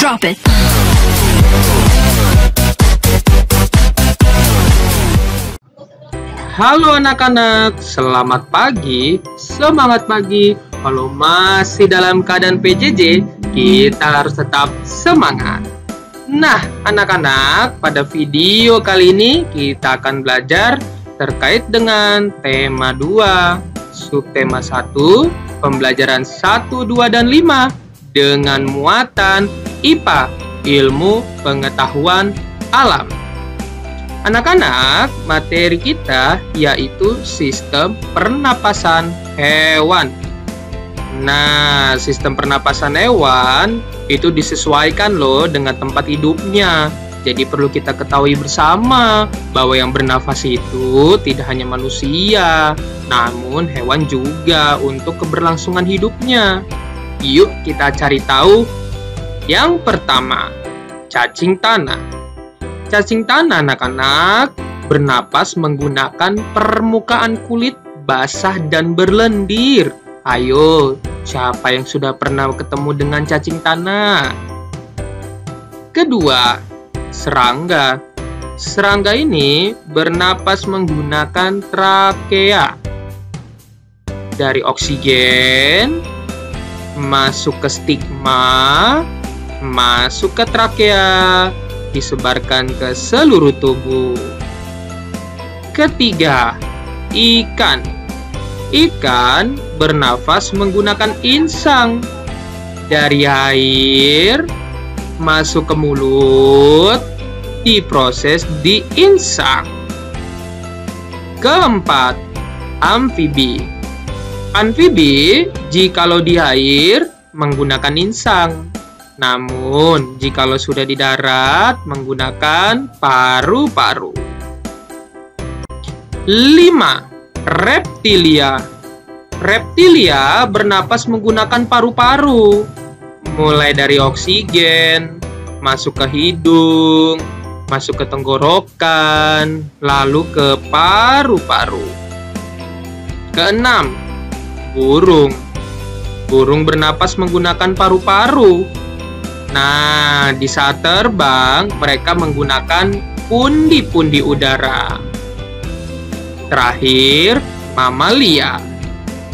Drop it. Halo anak-anak, selamat pagi, semangat pagi. Kalau masih dalam keadaan PJJ, kita harus tetap semangat. Nah, anak-anak, pada video kali ini kita akan belajar terkait dengan tema 2, subtema 1, pembelajaran 1, 2, dan 5 dengan muatan IPA, ilmu pengetahuan alam. Anak-anak, materi kita yaitu sistem pernapasan hewan. Nah, sistem pernapasan hewan itu disesuaikan loh dengan tempat hidupnya. Jadi perlu kita ketahui bersama bahwa yang bernafas itu tidak hanya manusia, namun hewan juga untuk keberlangsungan hidupnya. Yuk kita cari tahu. Yang pertama, cacing tanah. Cacing tanah, anak-anak, bernapas menggunakan permukaan kulit basah dan berlendir. Ayo, siapa yang sudah pernah ketemu dengan cacing tanah? Kedua, serangga. Serangga ini bernapas menggunakan trakea. Dari oksigen, masuk ke stigma, masuk ke trakea, disebarkan ke seluruh tubuh. Ketiga, ikan. Ikan bernafas menggunakan insang. Dari air, masuk ke mulut, diproses di insang. Keempat, amfibi. Amfibi, jikalau di air, menggunakan insang. Namun, jikalau sudah di darat, menggunakan paru-paru. 5. Reptilia. Reptilia bernapas menggunakan paru-paru. Mulai dari oksigen, masuk ke hidung, masuk ke tenggorokan, lalu ke paru-paru. Keenam, burung. Burung bernapas menggunakan paru-paru. Nah, di saat terbang, mereka menggunakan pundi-pundi udara. Terakhir, mamalia.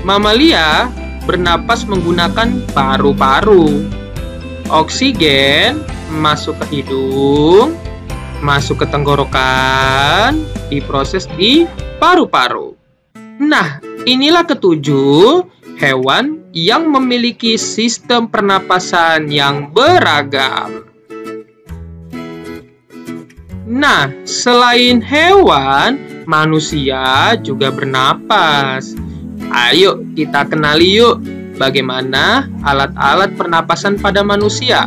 Mamalia bernapas menggunakan paru-paru. Oksigen masuk ke hidung, masuk ke tenggorokan, diproses di paru-paru. Nah, inilah ketujuh hewan yang memiliki sistem pernapasan yang beragam. Nah, selain hewan, manusia juga bernapas. Ayo kita kenali yuk bagaimana alat-alat pernapasan pada manusia.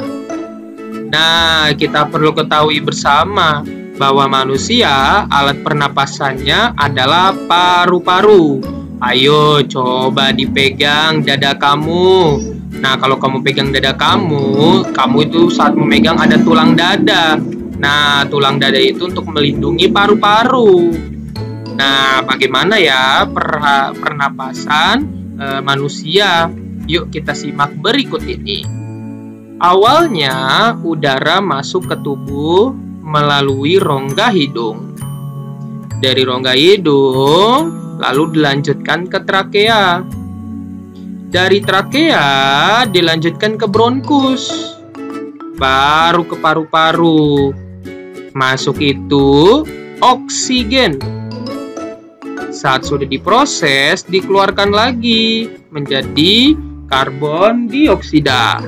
Nah, kita perlu ketahui bersama bahwa manusia alat pernapasannya adalah paru-paru. Ayo coba dipegang dada kamu. Nah, kalau kamu pegang dada kamu itu saat memegang ada tulang dada. Nah, tulang dada itu untuk melindungi paru-paru. Nah, bagaimana ya pernapasan manusia? Yuk kita simak berikut ini. Awalnya udara masuk ke tubuh melalui rongga hidung. Dari rongga hidung lalu dilanjutkan ke trakea. Dari trakea dilanjutkan ke bronkus. Baru ke paru-paru. Masuk itu oksigen. Saat sudah diproses, dikeluarkan lagi menjadi karbon dioksida.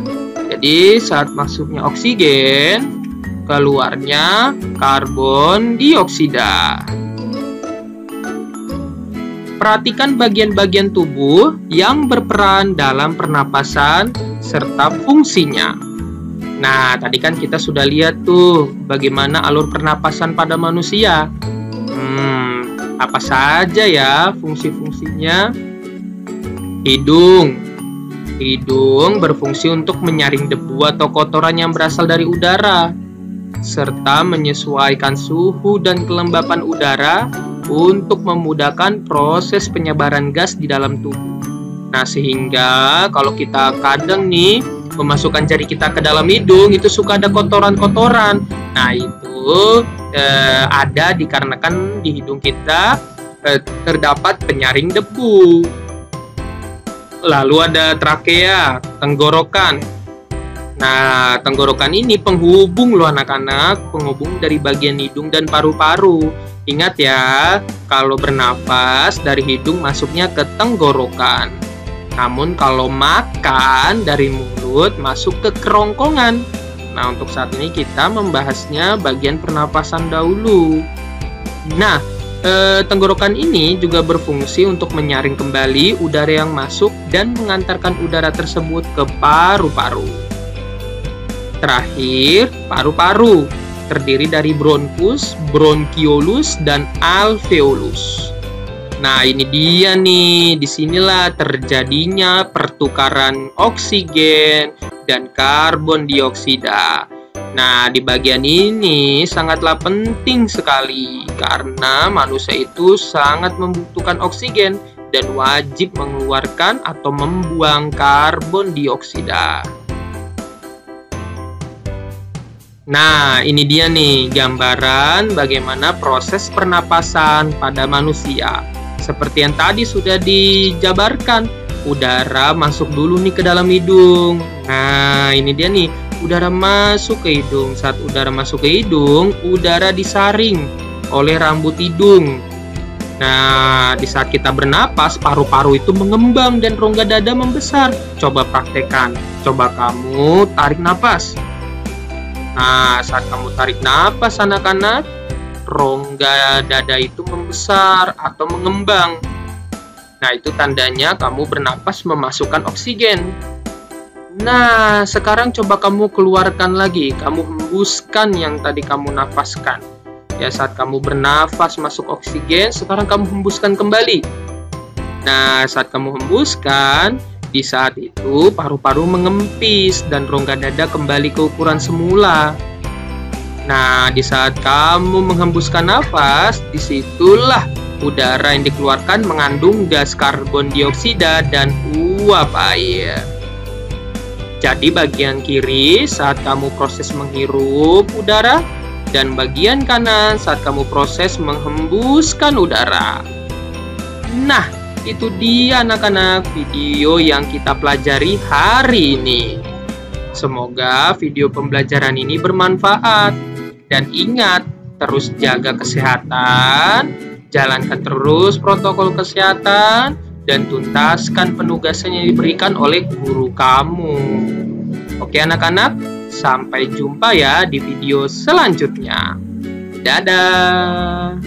Jadi saat masuknya oksigen, keluarnya karbon dioksida. Perhatikan bagian-bagian tubuh yang berperan dalam pernapasan serta fungsinya. Nah, tadi kan kita sudah lihat tuh bagaimana alur pernapasan pada manusia. Apa saja ya fungsi-fungsinya? Hidung. Hidung berfungsi untuk menyaring debu atau kotoran yang berasal dari udara, serta menyesuaikan suhu dan kelembapan udara untuk memudahkan proses penyebaran gas di dalam tubuh. Nah, sehingga kalau kita kadang nih memasukkan jari kita ke dalam hidung itu suka ada kotoran-kotoran. Nah, itu ada dikarenakan di hidung kita terdapat penyaring debu. Lalu ada trakea, tenggorokan. Nah, tenggorokan ini penghubung loh anak-anak, penghubung dari bagian hidung dan paru-paru. Ingat ya, kalau bernapas dari hidung masuknya ke tenggorokan. Namun kalau makan dari mulut masuk ke kerongkongan. Nah, untuk saat ini kita membahasnya bagian pernapasan dahulu. Nah, tenggorokan ini juga berfungsi untuk menyaring kembali udara yang masuk dan mengantarkan udara tersebut ke paru-paru. Terakhir, paru-paru terdiri dari bronkus, bronkiolus, dan alveolus. Nah, ini dia nih, disinilah terjadinya pertukaran oksigen dan karbon dioksida. Nah, di bagian ini sangatlah penting sekali karena manusia itu sangat membutuhkan oksigen dan wajib mengeluarkan atau membuang karbon dioksida. Nah, ini dia nih gambaran bagaimana proses pernapasan pada manusia. Seperti yang tadi sudah dijabarkan, udara masuk dulu nih ke dalam hidung. Nah, ini dia nih, udara masuk ke hidung. Saat udara masuk ke hidung, udara disaring oleh rambut hidung. Nah, di saat kita bernapas, paru-paru itu mengembang dan rongga dada membesar. Coba praktekkan. Coba kamu tarik napas. Nah, saat kamu tarik napas anak-anak, rongga dada itu membesar atau mengembang. Nah, itu tandanya kamu bernapas memasukkan oksigen. Nah, sekarang coba kamu keluarkan lagi. Kamu hembuskan yang tadi kamu napaskan. Ya, saat kamu bernafas masuk oksigen, sekarang kamu hembuskan kembali. Nah, saat kamu hembuskan, di saat itu paru-paru mengempis dan rongga dada kembali ke ukuran semula. Nah, di saat kamu menghembuskan nafas, disitulah udara yang dikeluarkan mengandung gas karbon dioksida dan uap air. Jadi bagian kiri saat kamu proses menghirup udara, dan bagian kanan saat kamu proses menghembuskan udara. Nah, itu dia anak-anak video yang kita pelajari hari ini. Semoga video pembelajaran ini bermanfaat. Dan ingat, terus jaga kesehatan, jalankan terus protokol kesehatan, dan tuntaskan penugasan yang diberikan oleh guru kamu. Oke anak-anak, sampai jumpa ya di video selanjutnya. Dadah!